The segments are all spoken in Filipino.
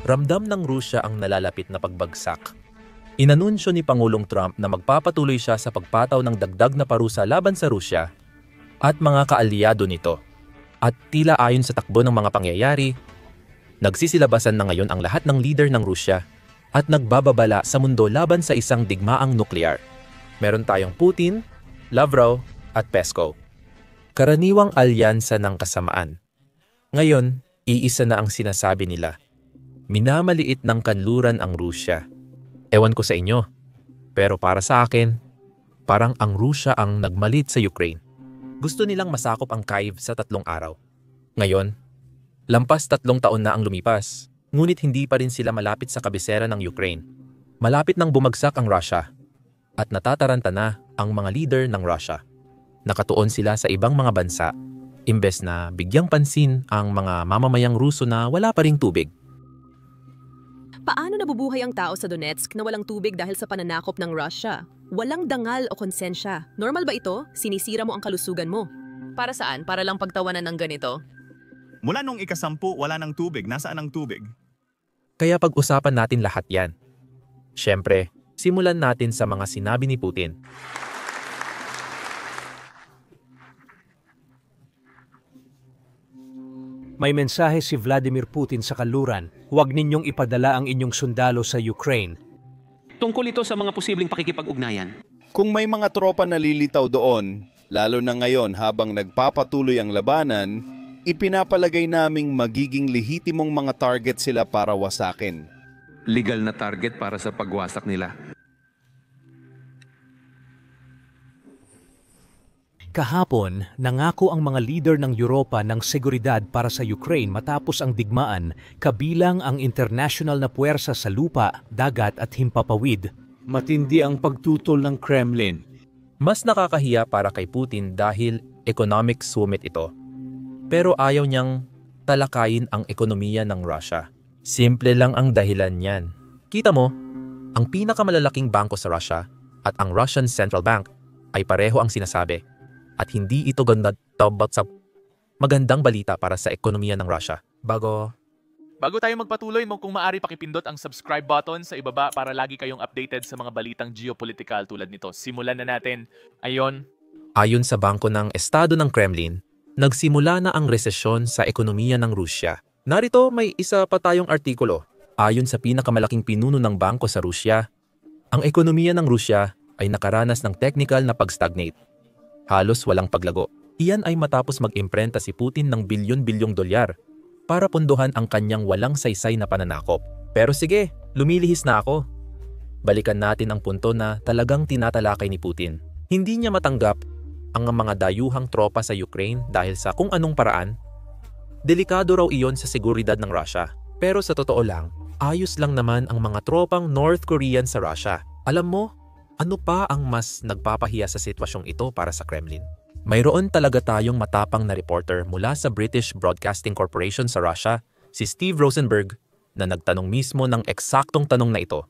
Ramdam ng Rusya ang nalalapit na pagbagsak. Inanunsyo ni Pangulong Trump na magpapatuloy siya sa pagpataw ng dagdag na parusa laban sa Rusya at mga kaalyado nito. At tila ayon sa takbo ng mga pangyayari, nagsisilabasan na ngayon ang lahat ng leader ng Rusya at nagbababala sa mundo laban sa isang digmaang nuklear. Meron tayong Putin, Lavrov at Peskov. Karaniwang alyansa ng kasamaan. Ngayon, iisa na ang sinasabi nila. Minamaliit ng kanluran ang Rusya. Ewan ko sa inyo, pero para sa akin, parang ang Rusya ang nagmalit sa Ukraine. Gusto nilang masakop ang Kyiv sa 3 araw. Ngayon, lampas 3 taon na ang lumipas, ngunit hindi pa rin sila malapit sa kabisera ng Ukraine. Malapit nang bumagsak ang Russia at natataranta na ang mga leader ng Russia. Nakatuon sila sa ibang mga bansa, imbes na bigyang pansin ang mga mamamayang Ruso na wala pa ring tubig. Paano nabubuhay ang tao sa Donetsk na walang tubig dahil sa pananakop ng Russia? Walang dangal o konsensya. Normal ba ito? Sinisira mo ang kalusugan mo. Para saan? Para lang pagtawanan ng ganito? Mula nung ika-10, wala ng tubig. Nasaan ang tubig? Kaya pag-usapan natin lahat yan. Siyempre, simulan natin sa mga sinabi ni Putin. May mensahe si Vladimir Putin sa kanluran, huwag ninyong ipadala ang inyong sundalo sa Ukraine. Tungkol ito sa mga posibleng pakikipag-ugnayan. Kung may mga tropa na lilitaw doon, lalo na ngayon habang nagpapatuloy ang labanan, ipinapalagay naming magiging lehitimong mga target sila para wasakin. Legal na target para sa pagwasak nila. Kahapon, nangako ang mga leader ng Europa ng seguridad para sa Ukraine matapos ang digmaan, kabilang ang international na puwersa sa lupa, dagat at himpapawid. Matindi ang pagtutol ng Kremlin. Mas nakakahiya para kay Putin dahil economic summit ito. Pero ayaw niyang talakayin ang ekonomiya ng Russia. Simple lang ang dahilan niyan. Kita mo, ang pinakamalalaking bangko sa Russia at ang Russian Central Bank ay pareho ang sinasabi. At hindi ito ganda-tabat sa magandang balita para sa ekonomiya ng Russia. Bago tayo magpatuloy mo, kung maaari pakipindot ang subscribe button sa ibaba para lagi kayong updated sa mga balitang geopolitical tulad nito. Simulan na natin. Ayon sa Bangko ng Estado ng Kremlin, nagsimula na ang resesyon sa ekonomiya ng Rusya. Narito may isa pa tayong artikulo. Ayon sa pinakamalaking pinuno ng bangko sa Rusya, ang ekonomiya ng Rusya ay nakaranas ng technical na pag-stagnate. Halos walang paglago. Iyan ay matapos mag-imprenta si Putin ng bilyon-bilyong dolyar para punduhan ang kanyang walang saysay na pananakop. Pero sige, lumilihis na ako. Balikan natin ang punto na talagang tinatalakay ni Putin. Hindi niya matanggap ang mga dayuhang tropa sa Ukraine dahil sa kung anong paraan. Delikado raw iyon sa seguridad ng Russia. Pero sa totoo lang, ayos lang naman ang mga tropang North Korean sa Russia. Alam mo, ano pa ang mas nagpapahiya sa sitwasyong ito para sa Kremlin? Mayroon talaga tayong matapang na reporter mula sa British Broadcasting Corporation sa Russia, si Steve Rosenberg, na nagtanong mismo ng eksaktong tanong na ito.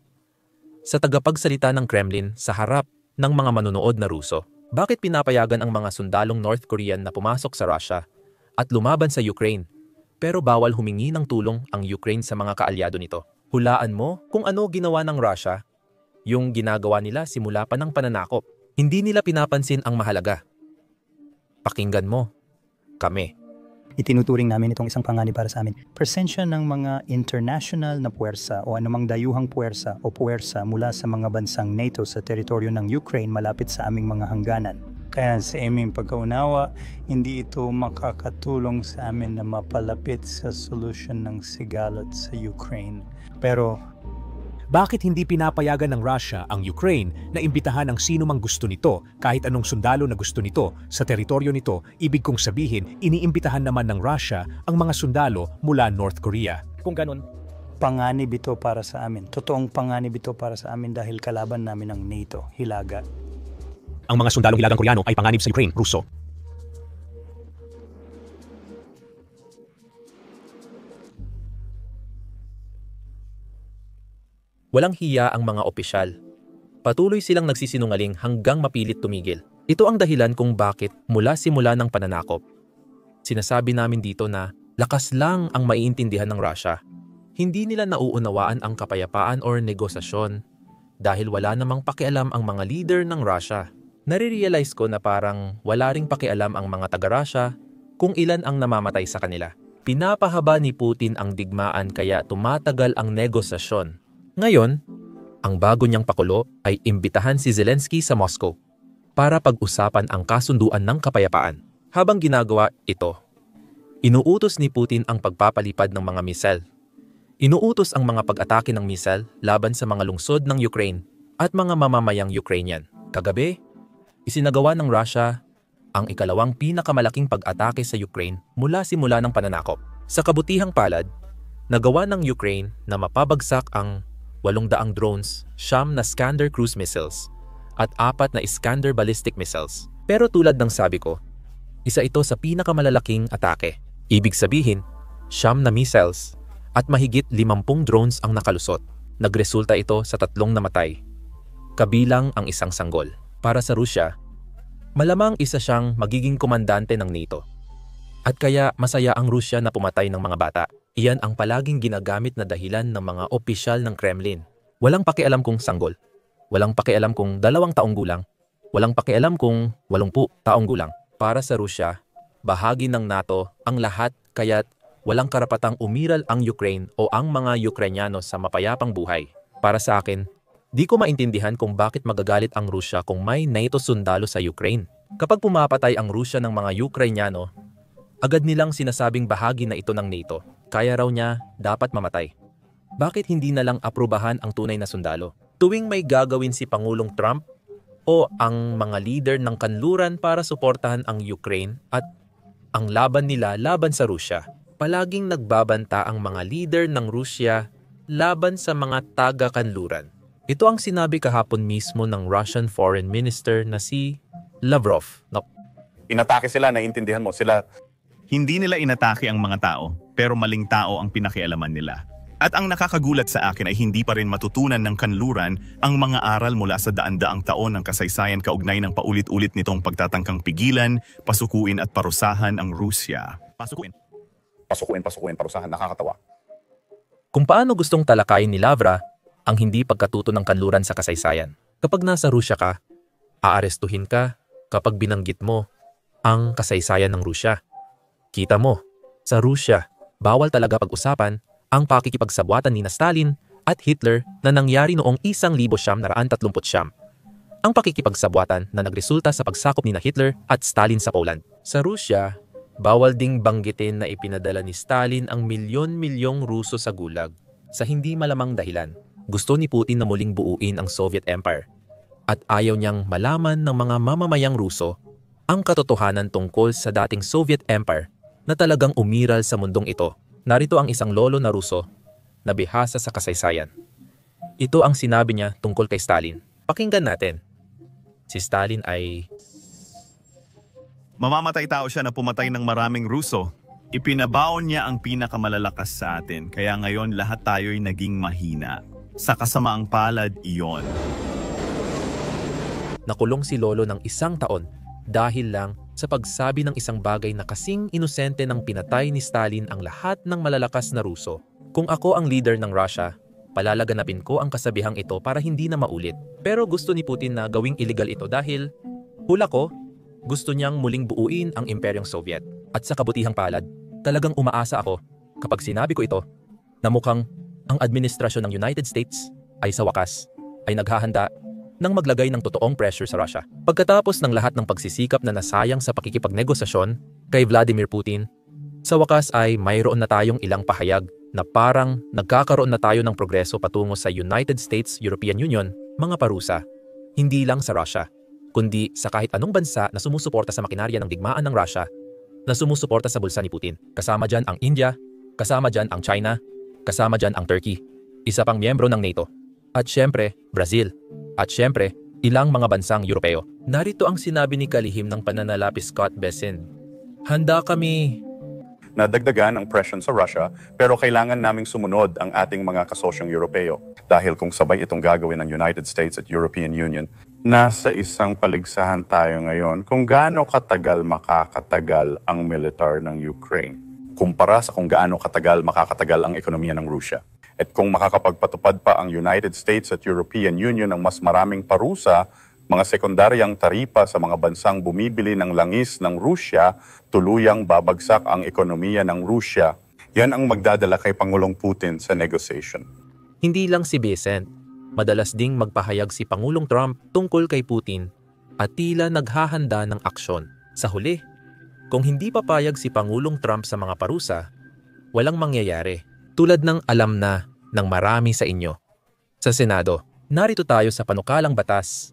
Sa tagapagsalita ng Kremlin sa harap ng mga manunood na Ruso, bakit pinapayagan ang mga sundalong North Korean na pumasok sa Russia at lumaban sa Ukraine, pero bawal humingi ng tulong ang Ukraine sa mga kaalyado nito? Hulaan mo kung ano ginawa ng Russia. Yung ginagawa nila simula pa ng pananakop. Hindi nila pinapansin ang mahalaga. Pakinggan mo. Kami. Itinuturing namin itong isang panganib para sa amin. Presensya ng mga international na puwersa o anumang dayuhang puwersa o puwersa mula sa mga bansang NATO sa teritoryo ng Ukraine malapit sa aming mga hangganan. Kaya sa aming pagkaunawa, hindi ito makakatulong sa amin na mapalapit sa solusyon ng sigalot sa Ukraine. Pero Bakit hindi pinapayagan ng Russia ang Ukraine na imbitahan ang sino mang gusto nito, kahit anong sundalo na gusto nito, sa teritoryo nito? Ibig kong sabihin, iniimbitahan naman ng Russia ang mga sundalo mula North Korea. Kung ganun, panganib ito para sa amin. Totoong panganib ito para sa amin dahil kalaban namin ang NATO, Hilaga. Ang mga sundalong hilagang Koreano ay panganib sa Ukraine, Ruso. Walang hiya ang mga opisyal. Patuloy silang nagsisinungaling hanggang mapilit tumigil. Ito ang dahilan kung bakit mula simula ng pananakop, sinasabi namin dito na lakas lang ang maiintindihan ng Russia. Hindi nila nauunawaan ang kapayapaan or negosasyon dahil wala namang pakialam ang mga leader ng Russia. Nare-realize ko na parang wala ring pakialam ang mga taga-Russia kung ilan ang namamatay sa kanila. Pinapahaba ni Putin ang digmaan kaya tumatagal ang negosasyon. Ngayon, ang bago niyang pakulo ay imbitahan si Zelensky sa Moscow para pag-usapan ang kasunduan ng kapayapaan. Habang ginagawa ito, inuutos ni Putin ang pagpapalipad ng mga misel. Inuutos ang mga pag-atake ng misel laban sa mga lungsod ng Ukraine at mga mamamayang Ukrainian. Kagabi, isinagawa ng Russia ang ikalawang pinakamalaking pag-atake sa Ukraine mula simula ng pananakop. Sa kabutihang palad, nagawa ng Ukraine na mapabagsak ang 800 drones, 9 na Iskander cruise missiles, at 4 na Iskander ballistic missiles. Pero tulad ng sabi ko, isa ito sa pinakamalalaking atake. Ibig sabihin, 9 na missiles at mahigit 50 drones ang nakalusot. Nagresulta ito sa 3 namatay, kabilang ang isang sanggol. Para sa Rusya, malamang isa siyang magiging komandante ng NATO. At kaya masaya ang Rusya na pumatay ng mga bata. Iyan ang palaging ginagamit na dahilan ng mga opisyal ng Kremlin. Walang pakialam kung sanggol. Walang pakialam kung 2 taong gulang. Walang pakialam kung 80 taong gulang. Para sa Rusya, bahagi ng NATO ang lahat kaya't walang karapatang umiral ang Ukraine o ang mga Ukrainyano sa mapayapang buhay. Para sa akin, di ko maintindihan kung bakit magagalit ang Rusya kung may NATO sundalo sa Ukraine. Kapag pumapatay ang Rusya ng mga Ukrainyano, agad nilang sinasabing bahagi na ito ng NATO. Kaya raw niya dapat mamatay. Bakit hindi na lang aprubahan ang tunay na sundalo? Tuwing may gagawin si Pangulong Trump o ang mga leader ng kanluran para suportahan ang Ukraine at ang laban nila laban sa Rusya, palaging nagbabanta ang mga leader ng Rusya laban sa mga taga-kanluran. Ito ang sinabi kahapon mismo ng Russian Foreign Minister na si Lavrov. Inatake sila, naiintindihan mo sila. Hindi nila inatake ang mga tao, pero maling tao ang pinakialaman nila. At ang nakakagulat sa akin ay hindi pa rin matutunan ng kanluran ang mga aral mula sa daan-daang taon ng kasaysayan kaugnay ng paulit-ulit nitong pagtatangkang pigilan, pasukuin at parusahan ang Rusya. Pasukuin, parusahan, nakakatawa. Kung paano gustong talakayin ni Lavrov ang hindi pagkatuto ng kanluran sa kasaysayan. Kapag nasa Rusya ka, aarestuhin ka kapag binanggit mo ang kasaysayan ng Rusya. Kita mo, sa Rusya, bawal talaga pag-usapan ang pakikipagsabwatan ni Stalin at Hitler na nangyari noong 1939. Ang pakikipagsabwatan na nagresulta sa pagsakop ni Hitler at Stalin sa Poland. Sa Rusya, bawal ding banggitin na ipinadala ni Stalin ang milyon-milyong Ruso sa gulag sa hindi malamang dahilan. Gusto ni Putin na muling buuin ang Soviet Empire at ayaw niyang malaman ng mga mamamayang Ruso ang katotohanan tungkol sa dating Soviet Empire na talagang umiral sa mundong ito. Narito ang isang lolo na Ruso na bihasa sa kasaysayan. Ito ang sinabi niya tungkol kay Stalin. Pakinggan natin. Si Stalin ay... Mamamatay tao siya na pumatay ng maraming Ruso. Ipinabaon niya ang pinakamalalakas sa atin, kaya ngayon lahat tayo'y naging mahina. Sa kasamaang palad, iyon. Nakulong si Lolo ng 1 taon dahil lang sa pagsabi ng isang bagay na kasing inosente ng pinatay ni Stalin ang lahat ng malalakas na Ruso. Kung ako ang leader ng Russia, palalaganapin ko ang kasabihang ito para hindi na maulit. Pero gusto ni Putin na gawing illegal ito dahil, hula ko, gusto niyang muling buuin ang Imperyong Soviet. At sa kabutihang palad, talagang umaasa ako kapag sinabi ko ito na mukhang ang administrasyon ng United States ay sa wakas ay naghahanda nang maglagay ng totoong pressure sa Russia. Pagkatapos ng lahat ng pagsisikap na nasayang sa pakikipagnegosasyon kay Vladimir Putin, sa wakas ay mayroon na tayong ilang pahayag na parang nagkakaroon na tayo ng progreso patungo sa United States, European Union, mga parusa. Hindi lang sa Russia, kundi sa kahit anong bansa na sumusuporta sa makinarya ng digmaan ng Russia, na sumusuporta sa bulsa ni Putin. Kasama dyan ang India, kasama dyan ang China, kasama dyan ang Turkey, isa pang miyembro ng NATO, at syempre, Brazil, at syempre, ilang mga bansang Europeo. Narito ang sinabi ni kalihim ng pananalapi Scott Bessent. Handa kami na dagdagan ang presyon sa Russia, pero kailangan naming sumunod ang ating mga kasosyong Europeo. Dahil kung sabay itong gagawin ng United States at European Union, nasa isang paligsahan tayo ngayon kung gaano katagal makakatagal ang militar ng Ukraine. kumpara sa kung gaano makakatagal ang ekonomiya ng Rusya. At kung makakapagpatupad pa ang United States at European Union ng mas maraming parusa, mga sekundaryang taripa sa mga bansang bumibili ng langis ng Rusya, tuluyang babagsak ang ekonomiya ng Rusya. Yan ang magdadala kay Pangulong Putin sa negotiation. Hindi lang si Vicent, madalas ding magpahayag si Pangulong Trump tungkol kay Putin at tila naghahanda ng aksyon. Sa huli, kung hindi papayag si Pangulong Trump sa mga parusa, walang mangyayari. Tulad ng alam na ng marami sa inyo. Sa Senado, narito tayo sa panukalang batas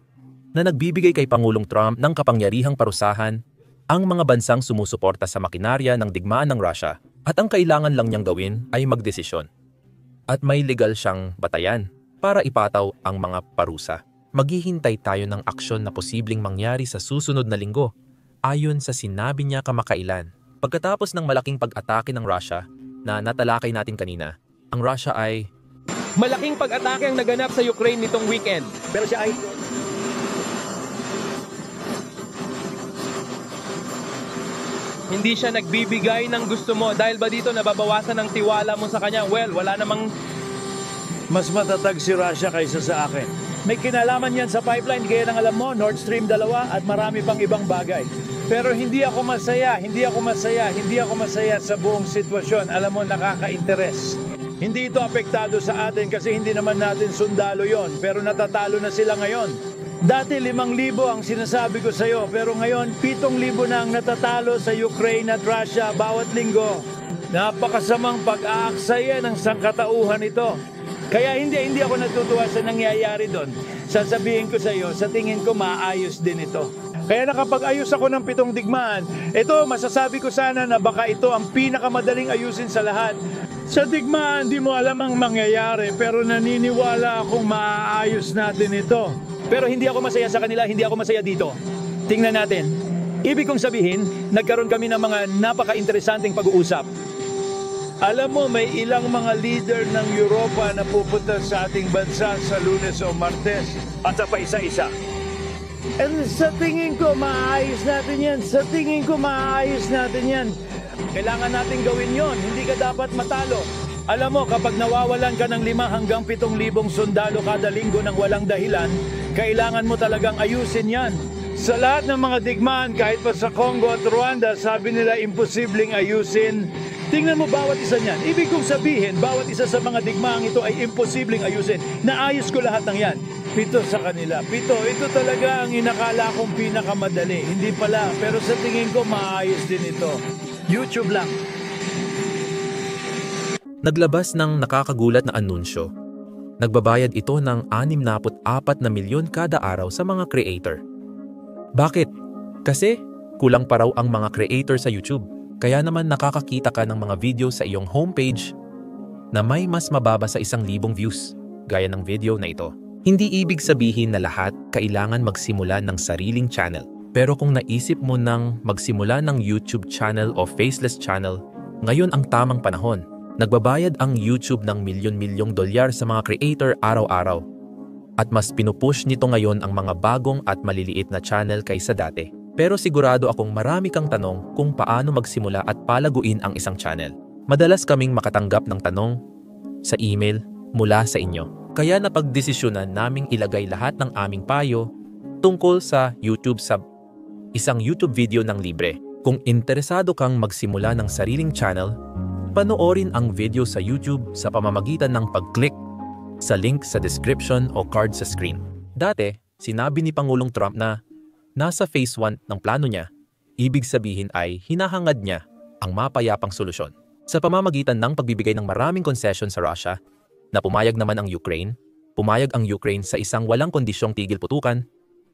na nagbibigay kay Pangulong Trump ng kapangyarihang parusahan ang mga bansang sumusuporta sa makinarya ng digmaan ng Russia at ang kailangan lang niyang gawin ay magdesisyon. At may legal siyang batayan para ipataw ang mga parusa. Maghihintay tayo ng aksyon na posibleng mangyari sa susunod na linggo ayon sa sinabi niya kamakailan. Pagkatapos ng malaking pag-atake ng Russia na natalakay natin kanina, ang Russia ay malaking pag-atake ang naganap sa Ukraine nitong weekend. Pero siya ay hindi siya nagbibigay ng gusto mo. Dahil ba dito nababawasan ang tiwala mo sa kanya? Well, wala namang Mas matatag si Russia kaysa sa akin. may kinalaman yan sa pipeline. Kaya nang alam mo, Nord Stream 2 at marami pang ibang bagay. Pero hindi ako masaya sa buong sitwasyon. Alam mo, nakaka-interes. Hindi ito apektado sa atin kasi hindi naman natin sundalo yon. Pero natatalo na sila ngayon. Dati 5,000 ang sinasabi ko sa iyo, pero ngayon 7,000 na ang natatalo sa Ukraine at Russia bawat linggo. Napakasamang pag-aaksaya ng sangkatauhan ito. Kaya hindi ako natutuwa sa nangyayari doon. Sasabihin ko sa iyo, sa tingin ko maayos din ito. Kaya nakapag-ayos ako ng 7 digmaan, ito masasabi ko sana na baka ito ang pinakamadaling ayusin sa lahat. Sa digmaan, di mo alam ang mangyayari, pero naniniwala akong maaayos natin ito. Pero hindi ako masaya sa kanila, hindi ako masaya dito. Tingnan natin. Ibig kong sabihin, nagkaroon kami ng mga napaka-interesanting pag-uusap. Alam mo, may ilang mga leader ng Europa na pupunta sa ating bansa sa Lunes o Martes at sa paisa-isa. And sa tingin ko, maayos natin yan. Kailangan natin gawin yon. Hindi ka dapat matalo. Alam mo, kapag nawawalan ka ng 5 hanggang 7,000 sundalo kada linggo ng walang dahilan, kailangan mo talagang ayusin yan. Sa lahat ng mga digmaan, kahit pa sa Congo at Rwanda, sabi nila imposibleng ayusin. Tingnan mo bawat isa niyan. Ibig kong sabihin, bawat isa sa mga digmaang ito ay imposibleng ayusin. Naayos ko lahat ng yan. 7 sa kanila. 7. Ito talaga ang inakala kong pinakamadali. Hindi pala, pero sa tingin ko maayos din ito. YouTube lang. Naglabas ng nakakagulat na anunsyo. Nagbabayad ito ng 64 na milyon kada araw sa mga creator. Bakit? Kasi kulang pa raw ang mga creator sa YouTube. Kaya naman nakakakita ka ng mga video sa iyong homepage na may mas mababa sa 1,000 views, gaya ng video na ito. Hindi ibig sabihin na lahat kailangan magsimula ng sariling channel. Pero kung naisip mo nang magsimula ng YouTube channel o faceless channel, ngayon ang tamang panahon. Nagbabayad ang YouTube ng milyon-milyong dolyar sa mga creator araw-araw. At mas pinupush nito ngayon ang mga bagong at maliliit na channel kaysa dati. Pero sigurado akong marami kang tanong kung paano magsimula at palaguin ang isang channel. Madalas kaming makatanggap ng tanong sa email mula sa inyo. Kaya napagdesisyonan naming ilagay lahat ng aming payo tungkol sa YouTube Sub, isang YouTube video ng libre. Kung interesado kang magsimula ng sariling channel, panoorin ang video sa YouTube sa pamamagitan ng pag-click sa link sa description o card sa screen. Dati, sinabi ni Pangulong Trump na nasa phase 1 ng plano niya, ibig sabihin ay hinahangad niya ang mapayapang solusyon. Sa pamamagitan ng pagbibigay ng maraming concession sa Russia, na pumayag naman ang Ukraine, pumayag ang Ukraine sa isang walang kondisyong tigil putukan,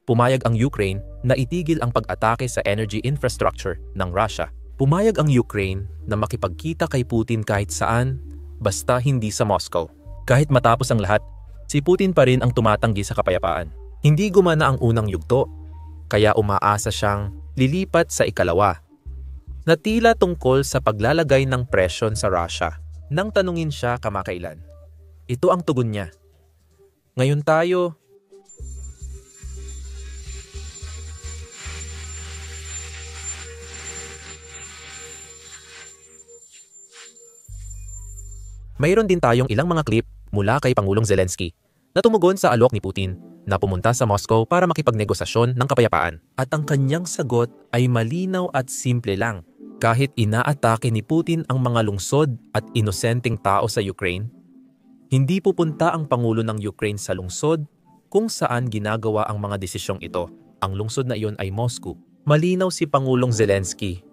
pumayag ang Ukraine na itigil ang pag-atake sa energy infrastructure ng Russia, pumayag ang Ukraine na makipagkita kay Putin kahit saan, basta hindi sa Moscow. Kahit matapos ang lahat, si Putin pa rin ang tumatanggi sa kapayapaan. Hindi gumana ang unang yugto, kaya umaasa siyang lilipat sa ikalawa, na tila tungkol sa paglalagay ng presyon sa Russia. Nang tanungin siya kamakailan, ito ang tugon niya. Ngayon tayo, Mayroon din tayong ilang mga clip mula kay Pangulong Zelensky na tumugon sa alok ni Putin na pumunta sa Moscow para makipagnegosasyon ng kapayapaan. At ang kanyang sagot ay malinaw at simple lang. Kahit inaatake ni Putin ang mga lungsod at inosenteng tao sa Ukraine, hindi pupunta ang Pangulo ng Ukraine sa lungsod kung saan ginagawa ang mga desisyong ito. Ang lungsod na iyon ay Moscow. Malinaw si Pangulong Zelensky.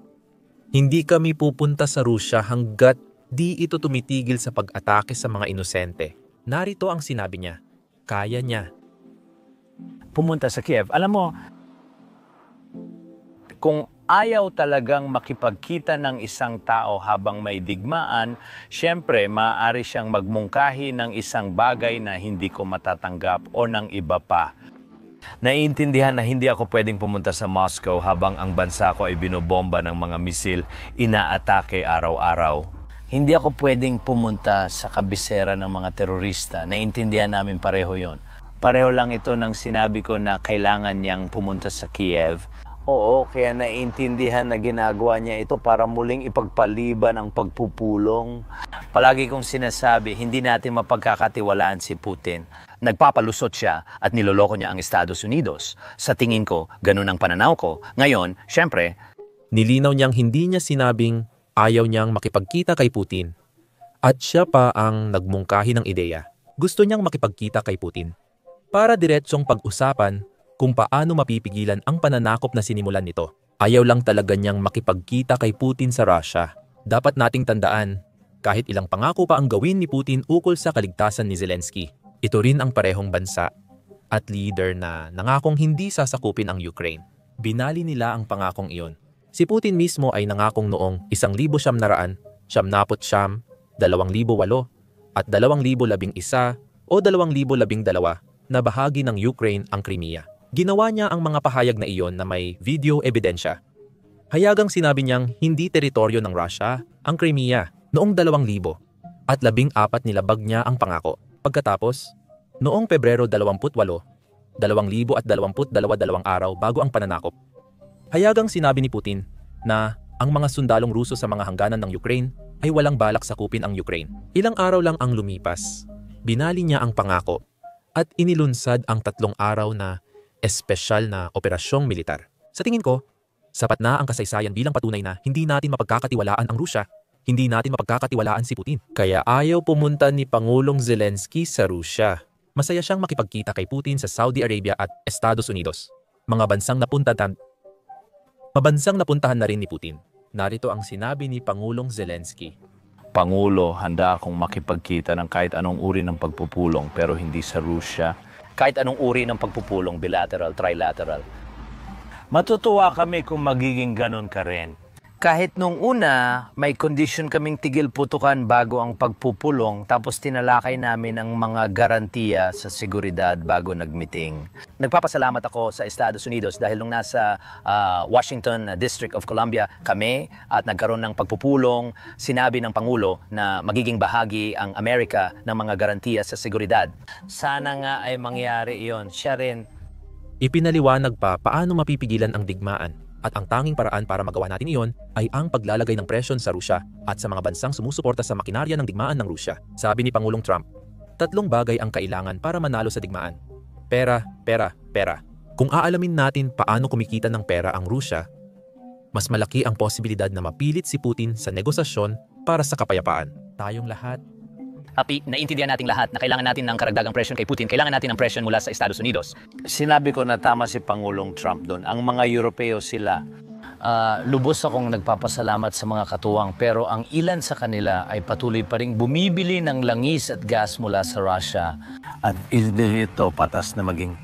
Hindi kami pupunta sa Rusya hanggat di ito tumitigil sa pag-atake sa mga inosente. Narito ang sinabi niya. Kaya niya. Pumunta sa Kiev. Alam mo, kung ayaw talagang makipagkita ng isang tao habang may digmaan, syempre maaari siyang magmungkahi ng isang bagay na hindi ko matatanggap o ng iba pa. Naiintindihan na hindi ako pwedeng pumunta sa Moscow habang ang bansa ko ay binobomba ng mga misil, inaatake araw-araw. Hindi ako pwedeng pumunta sa kabisera ng mga terorista. Naiintindihan namin pareho yon. Pareho lang ito ng sinabi ko na kailangan niyang pumunta sa Kiev. Oo, kaya naiintindihan na ginagawa niya ito para muling ipagpaliban ang pagpupulong. Palagi kong sinasabi, hindi natin mapagkakatiwalaan si Putin. Nagpapalusot siya at niloloko niya ang Estados Unidos. Sa tingin ko, ganun ang pananaw ko. Ngayon, syempre, nilinaw niyang hindi niya sinabing ayaw niyang makipagkita kay Putin. At siya pa ang nagmungkahi ng ideya. Gusto niyang makipagkita kay Putin para diretsong pag-usapan kung paano mapipigilan ang pananakop na sinimulan nito. Ayaw lang talaga niyang makipagkita kay Putin sa Russia. Dapat nating tandaan, kahit ilang pangako pa ang gawin ni Putin ukol sa kaligtasan ni Zelensky, ito rin ang parehong bansa at leader na nangakong hindi sasakupin ang Ukraine. Binali nila ang pangakong iyon. Si Putin mismo ay nangakong noong 1999, 2008 at 2011 o 2012 na bahagi ng Ukraine ang Crimea. Ginawa niya ang mga pahayag na iyon na may video ebidensya. Hayagang sinabi niyang hindi teritoryo ng Russia ang Crimea noong 2000 at 14 nilabag niya ang pangako. Pagkatapos, noong Pebrero 28, 2022 araw bago ang pananakop, hayagang sinabi ni Putin na ang mga sundalong Ruso sa mga hangganan ng Ukraine ay walang balak sakupin ang Ukraine. Ilang araw lang ang lumipas, binali niya ang pangako at inilunsad ang 3 araw na espesyal na operasyong militar. Sa tingin ko, sapat na ang kasaysayan bilang patunay na hindi natin mapagkakatiwalaan ang Rusya, hindi natin mapagkakatiwalaan si Putin. Kaya ayaw pumunta ni Pangulong Zelensky sa Rusya. Masaya siyang makipagkita kay Putin sa Saudi Arabia at Estados Unidos. Mabansang napuntahan na rin ni Putin. Narito ang sinabi ni Pangulong Zelensky. Pangulo, handa akong makipagkita ng kahit anong uri ng pagpupulong pero hindi sa Rusya. Kahit anong uri ng pagpupulong, bilateral, trilateral. Matutuwa kami kung magiging ganon ka rin. Kahit nung una, may kondisyon kaming tigil putukan bago ang pagpupulong tapos tinalakay namin ang mga garantiya sa seguridad bago nagmeeting. Nagpapasalamat ako sa Estados Unidos dahil nung nasa Washington District of Columbia kami at nagkaroon ng pagpupulong, sinabi ng Pangulo na magiging bahagi ang Amerika ng mga garantiya sa seguridad. Sana nga ay mangyari iyon. Siya rin. Ipinaliwanag pa paano mapipigilan ang digmaan. At ang tanging paraan para magawa natin iyon ay ang paglalagay ng presyon sa Rusya at sa mga bansang sumusuporta sa makinarya ng digmaan ng Rusya. Sabi ni Pangulong Trump, 3 bagay ang kailangan para manalo sa digmaan. Pera, pera, pera. Kung aalamin natin paano kumikita ng pera ang Rusya, mas malaki ang posibilidad na mapilit si Putin sa negosasyon para sa kapayapaan. Tayong lahat. Naintindihan nating lahat na kailangan natin ng karagdagang presyon kay Putin. Kailangan natin ng presyon mula sa Estados Unidos. Sinabi ko na tama si Pangulong Trump doon. Ang mga Europeo sila. Lubos akong nagpapasalamat sa mga katuwang pero ang ilan sa kanila ay patuloy pa ring bumibili ng langis at gas mula sa Russia. At ito patas na maging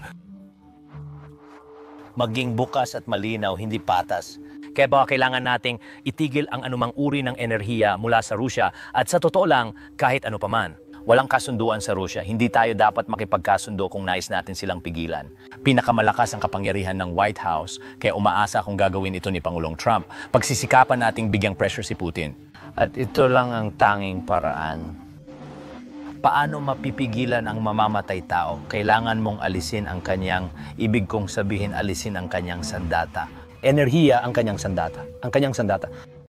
bukas at malinaw, hindi patas. Kaya baka kailangan nating itigil ang anumang uri ng enerhiya mula sa Rusya at sa totoo lang, kahit ano paman. Walang kasunduan sa Rusya. Hindi tayo dapat makipagkasundo kung nais natin silang pigilan. Pinakamalakas ang kapangyarihan ng White House, kaya umaasa kung gagawin ito ni Pangulong Trump. Pagsisikapan nating bigyang pressure si Putin. At ito lang ang tanging paraan. Paano mapipigilan ang mamamatay tao? Kailangan mong alisin ang kanyang, ibig kong sabihin alisin ang kanyang sandata. Enerhiya ang kanyang sandata. Ang kanyang sandata.